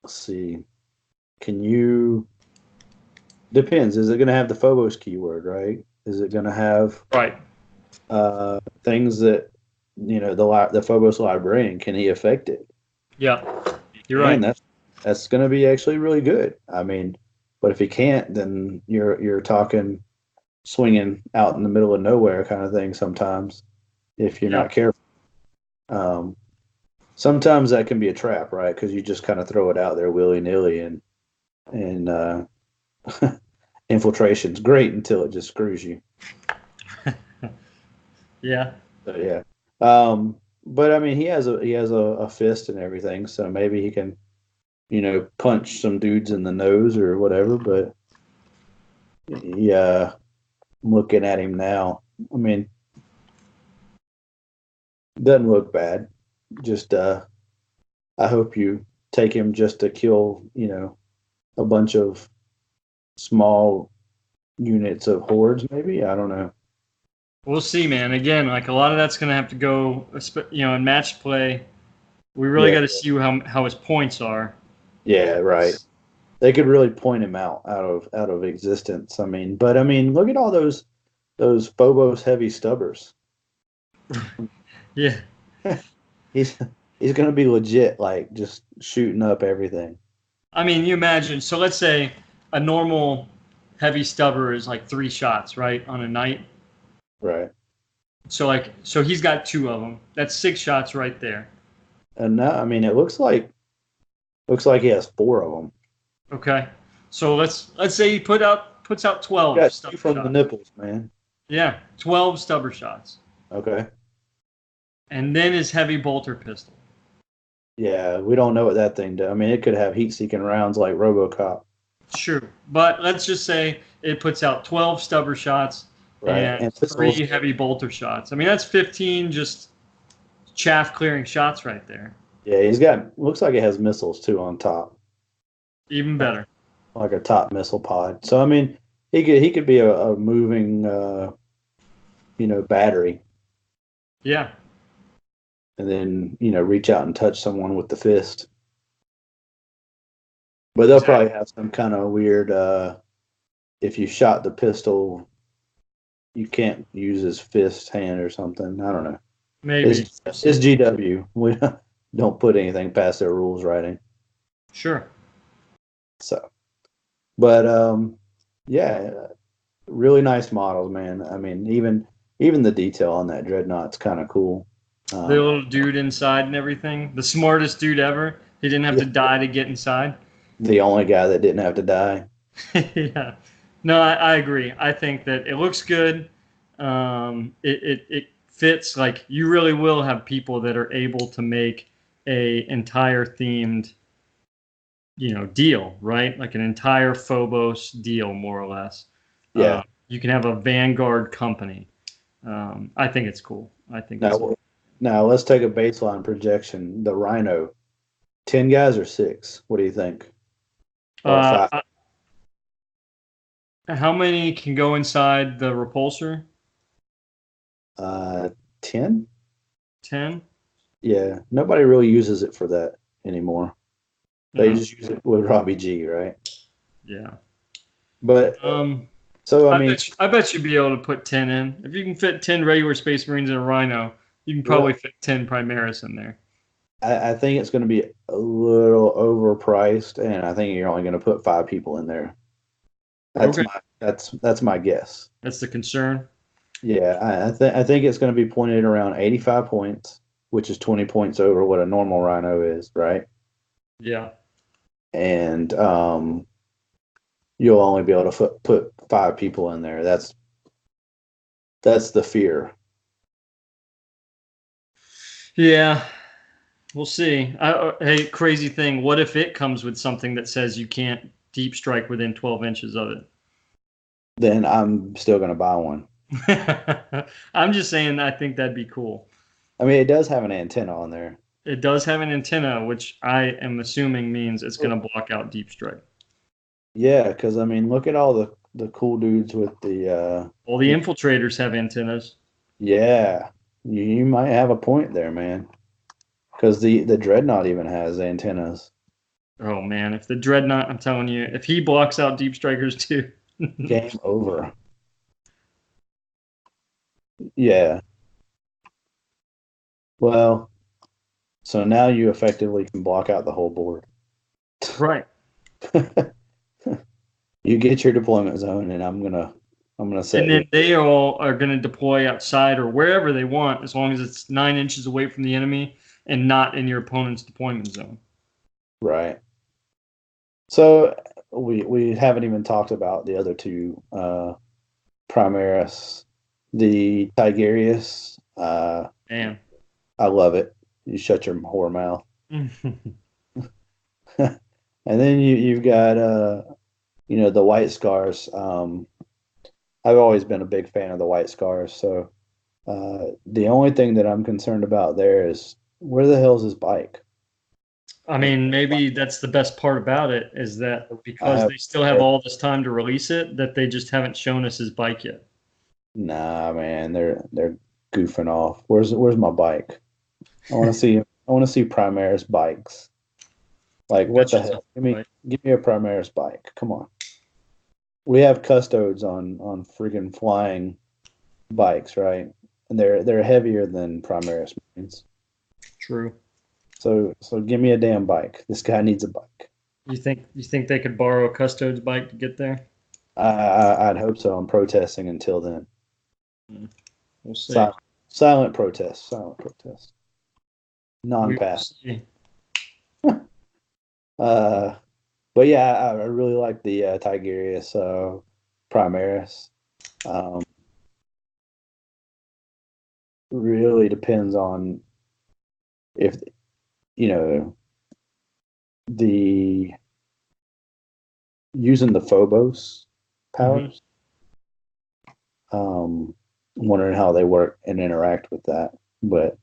let's see, can you depends. Is it going to have the Phobos keyword, right? Is it going to have Right. things that the Phobos librarian can he affect it? Yeah, you're And right. that's going to be actually really good. I mean, but if he can't, then you're talking swinging out in the middle of nowhere kind of thing sometimes if you're Yeah. not careful. Um, sometimes that can be a trap, right? Because you just kind of throw it out there willy nilly and infiltration's great until it just screws you. Yeah. So yeah. Um, but I mean, he has a fist and everything, so maybe he can, punch some dudes in the nose or whatever. But yeah, looking at him now, I mean, doesn't look bad. Just I hope you take him just to kill, a bunch of small units of hordes, maybe. I don't know. We'll see, man. Again, like a lot of that's going to have to go, in match play. We really Yeah, got to see how his points are. yeah, right. They could really point him out of existence. I mean, but I mean, look at all those Phobos heavy stubbers. Yeah. he's he's gonna be legit, like just shooting up everything. I mean, you imagine. So let's say a normal heavy stubber is like 3 shots, right, on a night. Right. So he's got 2 of them. That's 6 shots right there. And now, I mean, it looks like he has four of them. Okay. So let's say he puts out 12 Got two stubber from the shots. nipples, man. Yeah, 12 stubber shots. Okay. And then his heavy bolter pistol. Yeah, we don't know what that thing does. I mean, it could have heat-seeking rounds like RoboCop, Sure. But let's just say it puts out 12 stubber shots right? and And three pistols. heavy bolter shots. I mean, that's 15 just chaff clearing shots right there. Yeah, he's got. Looks like it has missiles too on top, Even like better. like a top missile pod. So I mean, he could be a moving, battery, Yeah. and then reach out and touch someone with the fist. But they'll Exactly. probably have some kind of weird. If you shot the pistol, you can't use his fist hand or something. I don't know. Maybe. It's GW. We don't put anything past their rules writing. Sure. So, but yeah, really nice models, man. I mean, even the detail on that dreadnought's kind of cool. The little dude inside and everything. The smartest dude ever. He didn't have Yeah, to die to get inside. the only guy that didn't have to die. Yeah. No, I agree. I think that it looks good. It fits. Like you really will have people that are able to make a entire themed, deal, right? Like an entire Phobos deal, more or less. Yeah. You can have a Vanguard company. I think it's cool. I think it's Now, now let's take a baseline projection. The Rhino, 10 guys or six? What do you think? Or five? uh, how many can go inside the repulsor? Uh, 10? 10? Yeah. Nobody really uses it for that anymore. They No. just use it with Robbie G, right? Yeah. But so I I mean, bet you'd be able to put 10 in. If you can fit 10 regular Space Marines in a Rhino, you can well, probably fit 10 Primaris in there. I think it's going to be a little overpriced, and I think you're only going to put five people in there. That's Okay. my that's my guess. That's the concern. Yeah, I think it's going to be pointed around 85 points, which is 20 points over what a normal Rhino is, right? Yeah. And you'll only be able to put five people in there. That's the fear. Yeah. We'll see. Hey, crazy thing. What if it comes with something that says you can't deep strike within 12 inches of Then I'm still going to buy one. it? I'm just saying I think that'd be cool. I mean, it does have an antenna on there. It does have an antenna, which I am assuming means it's going to block out deep strike. Yeah, because I mean, look at all the cool dudes with the Well, the infiltrators have antennas. yeah. You might have a point there, man. Because the dreadnought even has antennas. Oh man, if the dreadnought, I'm telling you, if he blocks out deep strikers too. Game over. Yeah. Well, so now you effectively can block out the whole board. Right. You get your deployment zone, and I'm gonna set And you. then they all are going to deploy outside or wherever they want, as long as it's 9 inches away from the enemy and not in your opponent's deployment zone. Right. So we haven't even talked about the other two Primaris, the Tigerius. Man. I love it. You shut your whore mouth. And then you've got the white scars. I've always been a big fan of the white scars. So the only thing that I'm concerned about there is where the hell's his bike? I mean, maybe that's the best part about it is that I because have they still have all this time to release it, that they just haven't shown us his bike yet. Nah, man, they're goofing off. Where's my bike? I want to see Primaris bikes. Like I what bet the you hell? something, right? Give me a Primaris bike. Come on. We have custodes on freaking flying bikes, right? And they're heavier than Primaris machines. True. So give me a damn bike. This guy needs a bike. You think they could borrow a Custodes bike to get there? I'd hope so. I'm protesting until then. Hmm. We'll see. Silent, silent protest. Silent protest. We will Non-pass. see. Uh, but yeah, I really like the Tigurius Primaris. Um, really depends on if you know the using the Phobos Hmm. powers. Wondering how they work and interact with that. But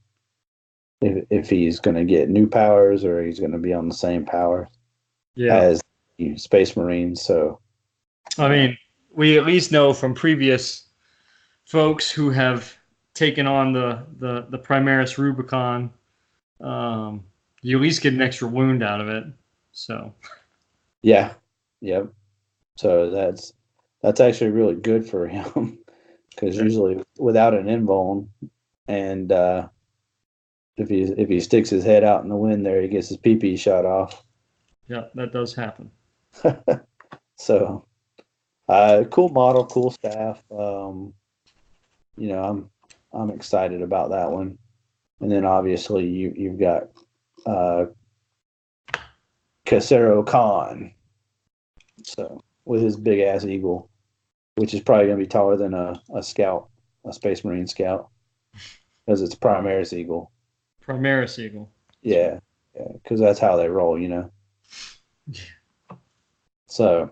if he's going to get new powers or he's going to be on the same power Yeah. as the Space Marines. So I mean, we at least know from previous folks who have taken on the Primaris Rubicon, um, you at least get an extra wound out of it. So yeah, yep. So that's actually really good for him because usually without an invuln and if he sticks his head out in the wind there, he gets his pee shot off. yeah, that does happen. So cool model, cool staff. I'm excited about that one. And then obviously you've got uh, Casero Khan, so with his big ass eagle, which is probably going to be taller than a scout, a Space Marine scout, because it's Primaris eagle. Primaris Eagle. That's right. Yeah, yeah, because that's how they roll. So,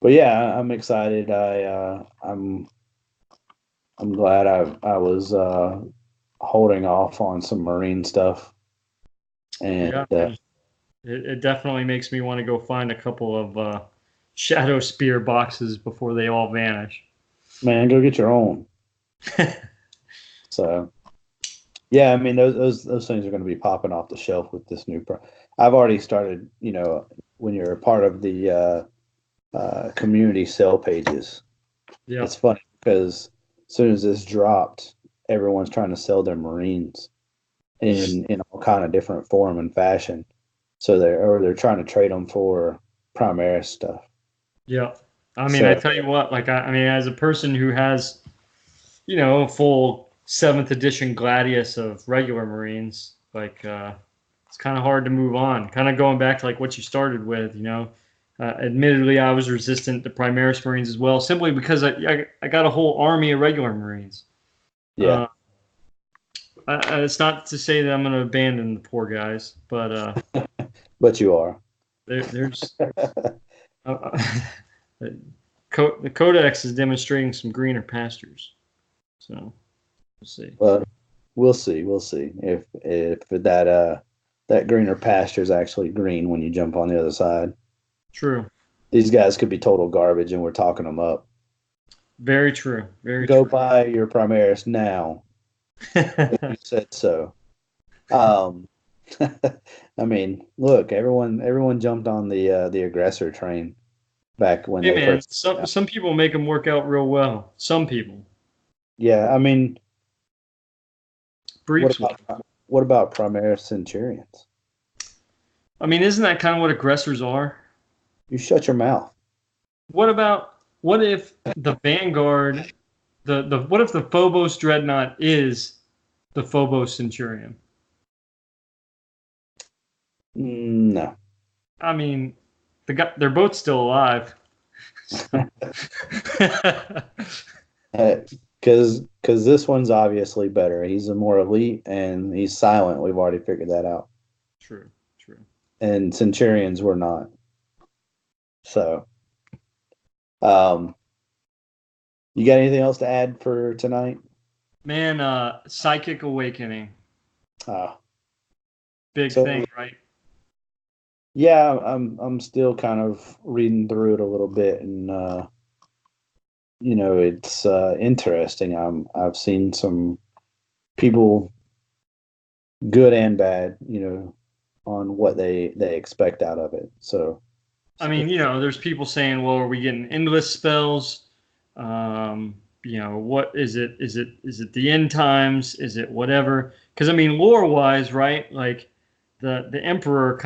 but yeah, I'm excited. I'm glad I was holding off on some Marine stuff, and Yeah, man. It definitely makes me want to go find a couple of Shadow Spear boxes before they all vanish. man, go get your own. So yeah, I mean those things are going to be popping off the shelf with this new. I've already started. When you're a part of the community sale pages, Yeah. it's funny because as soon as this dropped, everyone's trying to sell their Marines in all kind of different form and fashion. So they're trying to trade them for Primaris stuff. Yeah. I mean, I So tell you what, like, I mean, as a person who has, a full seventh edition Gladius of regular Marines, like, it's kind of hard to move on. Kind of going back to like what you started with. Admittedly, I was resistant to Primaris Marines as well, simply because I got a whole army of regular Marines. yeah, Uh, it's not to say that I'm going to abandon the poor guys, but but you are. there's uh, the Codex is demonstrating some greener pastures. So we'll see. Well, we'll see. We'll see if that greener pasture is actually green when you jump on the other side. True. These guys could be total garbage, and we're talking them up. Very true. Very Go true. buy your Primaris now. You said so. Um, I mean, look, everyone jumped on the aggressor train back when Hey they man, first came some out. some people make them work out real well. Some people. Yeah, I mean, what Breeps will. about what about Primaris Centurions? I mean, isn't that kind of what aggressors are? You shut your mouth. What if the Vanguard the what if the Phobos Dreadnought is the Phobos Centurion? No. I mean, they're both still alive. So. Uh, Because this one's obviously better. He's a more elite and he's silent. We've already figured that out. True, true. And Centurions were not. So, um, you got anything else to add for tonight? Man, psychic awakening, Uh, big so thing, right? yeah, I'm still kind of reading through it a little bit, and it's interesting. I've seen some people, good and bad, on what they expect out of it. So, I mean, there's people saying, well, are we getting endless spells? What is it? Is it the end times? Is it whatever? Because I mean, lore wise, right? Like the emperor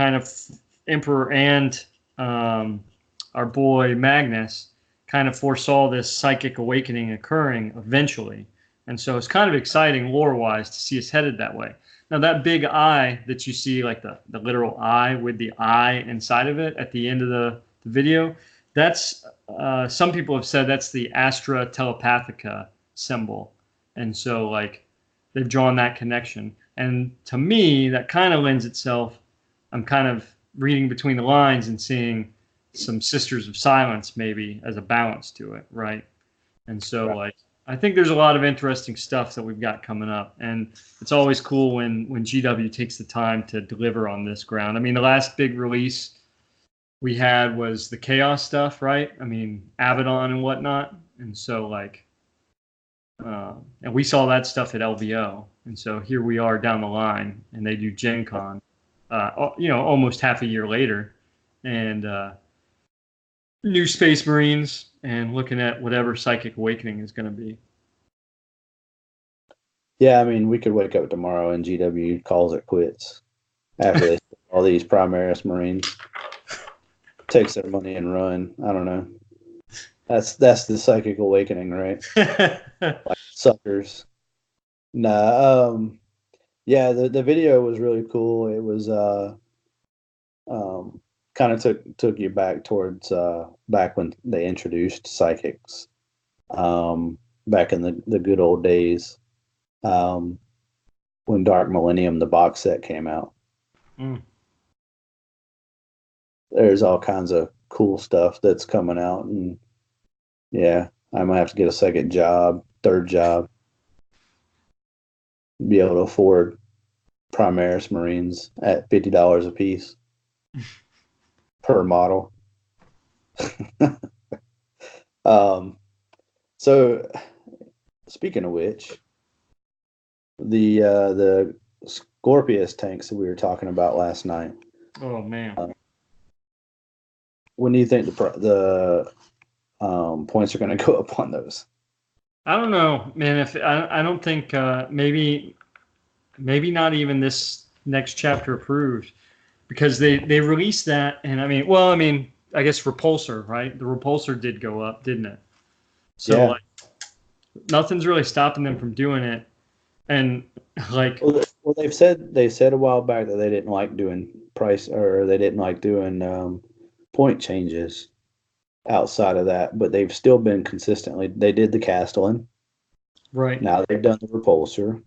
emperor and our boy Magnus kind of foresaw this psychic awakening occurring eventually, and so it's kind of exciting lore wise to see us headed that way. Now that big eye that you see, like the literal eye with the eye inside of it at the end of the video, that's some people have said that's the Astra Telepathica symbol, and so like they've drawn that connection. And to me, that kind of lends itself. I'm kind of reading between the lines and seeing some Sisters of Silence maybe as a balance to it, right? And so right. like I think there's a lot of interesting stuff that we've got coming up, and it's always cool when GW takes the time to deliver on this ground. I mean, the last big release we had was the Chaos stuff, right? I mean, Abaddon and whatnot, and so like, and we saw that stuff at LVO, and so here we are down the line, and they do Gen Con, almost half a year later, and new Space Marines, and looking at whatever Psychic Awakening is going to be. Yeah, I mean, we could wake up tomorrow and GW calls it quits after they all these Primaris Marines, takes their money and run. I don't know. That's the psychic awakening, right? Like suckers. Nah, yeah, the video was really cool. It was um kind of took you back towards back when they introduced psychics. Back in the good old days. Um when Dark Millennium the box set came out. Mm. There's all kinds of cool stuff that's coming out, and yeah, I might have to get a second job, third job, be able to afford Primaris Marines at $50 a piece per model. um, so speaking of which, the Scorpius tanks that we were talking about last night. Oh man. When do you think the points are going to go up on those? I don't know, man. If I don't think maybe not even this next chapter approved, because they released that, and I guess Repulsor, right? The Repulsor did go up, didn't it? So Yeah. like nothing's really stopping them from doing it, and like Well, they said a while back that they didn't like doing price, or they didn't like doing point changes outside of that, but they've still been consistently. They did the Castellan. right. Now they've done the Repulsor.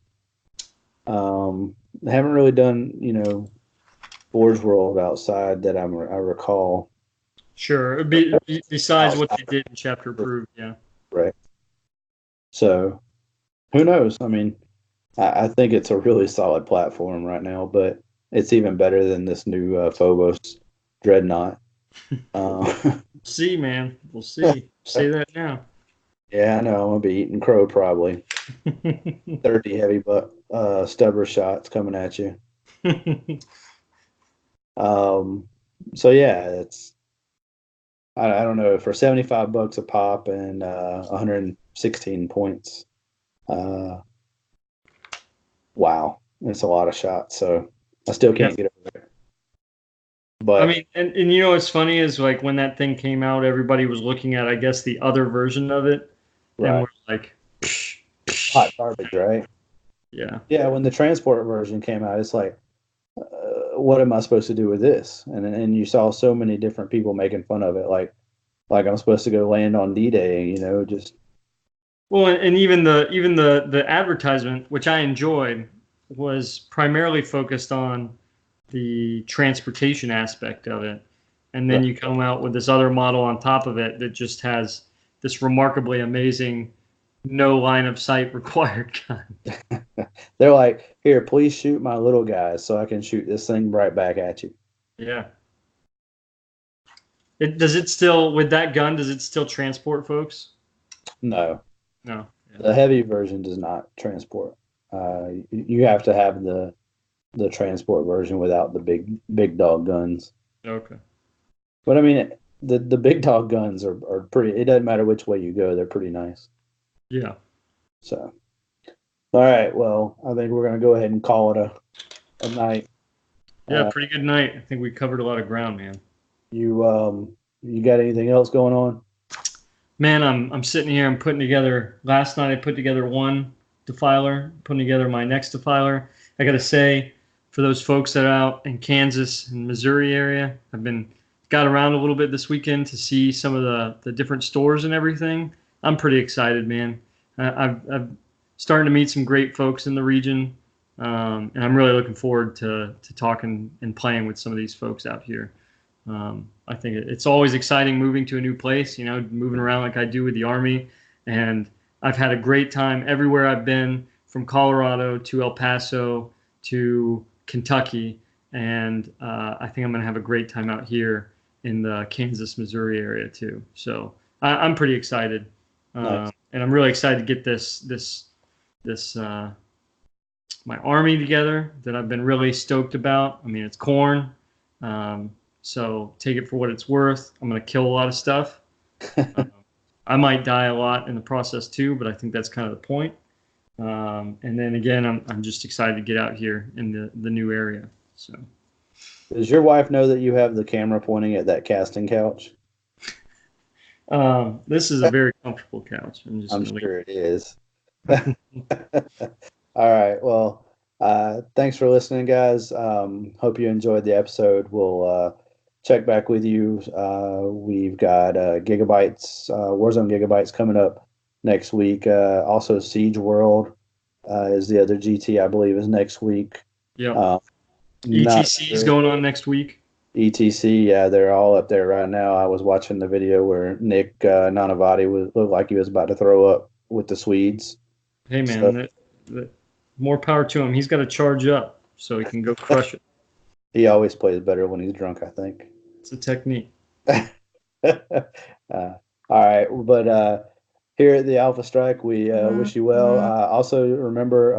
They haven't really done, Forge World outside that I recall. Sure. Besides what they did in chapter approved, yeah. Right. So who knows? I mean, I think it's a really solid platform right now, but it's even better than this new Phobos Dreadnought. See, man. We'll see. Say that now. Yeah, I know. I'm gonna be eating crow probably. 30 heavy stubber shots coming at you. So yeah, it's I don't know, for $75 a pop and 116 points. Uh, wow, it's a lot of shots. So I still Yeah. can't get over it. I But mean, and what's funny is like when that thing came out, everybody was looking at, I guess, the other version of it, and right, we're like, psh, hot psh. garbage, right? Yeah, Yeah, when the transport version came out, it's like, what am I supposed to do with this? And you saw so many different people making fun of it, like I'm supposed to go land on D-Day, just Well, and even the advertisement, which I enjoyed, was primarily focused on the transportation aspect of it. And then Right. you come out with this other model on top of it that just has this remarkably amazing no line of sight required gun. They're like, here, please shoot my little guy so I can shoot this thing right back at you. Yeah. Does it still, with that gun, does it still transport folks? No, No. Yeah. the heavy version does not transport. You have to have the transport version without the big dog guns. Okay. But I mean, the big dog guns are pretty. It doesn't matter which way you go; they're pretty nice. Yeah. So, all right. Well, I think we're gonna go ahead and call it a night. Yeah, Uh, pretty good night. I think we covered a lot of ground, man. you got anything else going on? Man, I'm sitting here. I'm putting together. Last night I put together one defiler. Putting together my next defiler. I got to say, for those folks that are out in Kansas and Missouri area, got around a little bit this weekend to see some of the different stores and everything. I'm pretty excited, man. I've starting to meet some great folks in the region, and I'm really looking forward to talking and playing with some of these folks out here. I think it's always exciting moving to a new place, moving around like I do with the Army. And I've had a great time everywhere I've been, from Colorado to El Paso to Kentucky. And I think I'm going to have a great time out here in the Kansas, Missouri area too. So I'm pretty excited. Nice. And I'm really excited to get this my Army together that I've been really stoked about. I mean, it's corn. So take it for what it's worth. I'm going to kill a lot of stuff. Um, I might die a lot in the process too, but I think that's kind of the point. And then again, I'm just excited to get out here in the new area. So Does your wife know that you have the camera pointing at that casting couch? this is a very comfortable couch. I'm just I'm going sure to it is. leave. All right. Well, thanks for listening, guys. Hope you enjoyed the episode. We'll check back with you. We've got gigabytes, Warzone gigabytes coming up next week. Also, Siege World is the other GT, I believe, is next week. Yep. Not ETC is sure. going on next week. ETC, yeah, they're all up there right now. I was watching the video where Nick Nanavati looked like he was about to throw up with the Swedes. Hey So man, more power to him. He's got to charge up so he can go crush it. he always plays better when he's drunk, I think. It's a technique. All right, but here at the Alpha Strike, we wish you well. Also, remember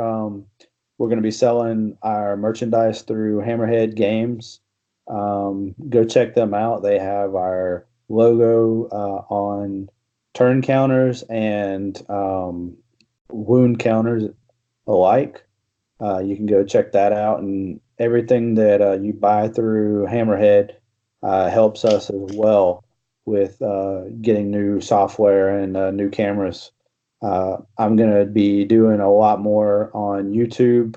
we're going to be selling our merchandise through Hammerhead Games. Go check them out. They have our logo on turn counters and wound counters alike. You can go check that out, and everything that you buy through Hammerhead helps us as well with getting new software and new cameras. I'm going to be doing a lot more on YouTube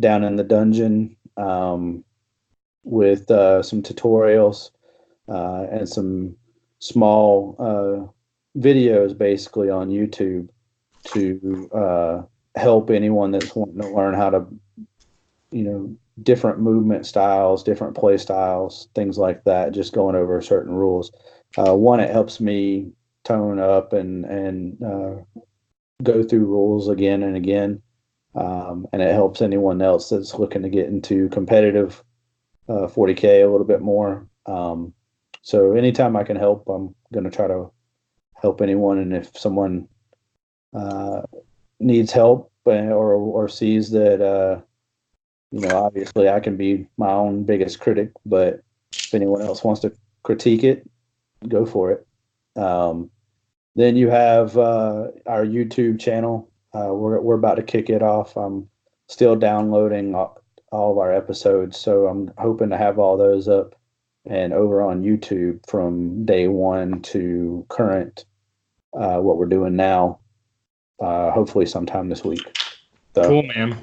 down in the dungeon with some tutorials and some small videos basically on YouTube to help anyone that's wanting to learn how to, different movement styles, different play styles, things like that, just going over certain rules. One, it helps me tone up and go through rules again and again. And it helps anyone else that's looking to get into competitive 40K a little bit more. So anytime I can help, I'm going to try to help anyone. And if someone needs help or sees that, obviously I can be my own biggest critic, but if anyone else wants to critique it, go for it. Then you have our YouTube channel. We're about to kick it off. I'm still downloading all of our episodes, so I'm hoping to have all those up and over on YouTube from day one to current, what we're doing now, hopefully sometime this week. So, Cool, man.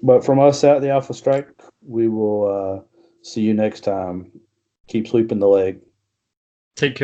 but from us at the Alpha Strike, we will see you next time. Keep sweeping the leg. Take care.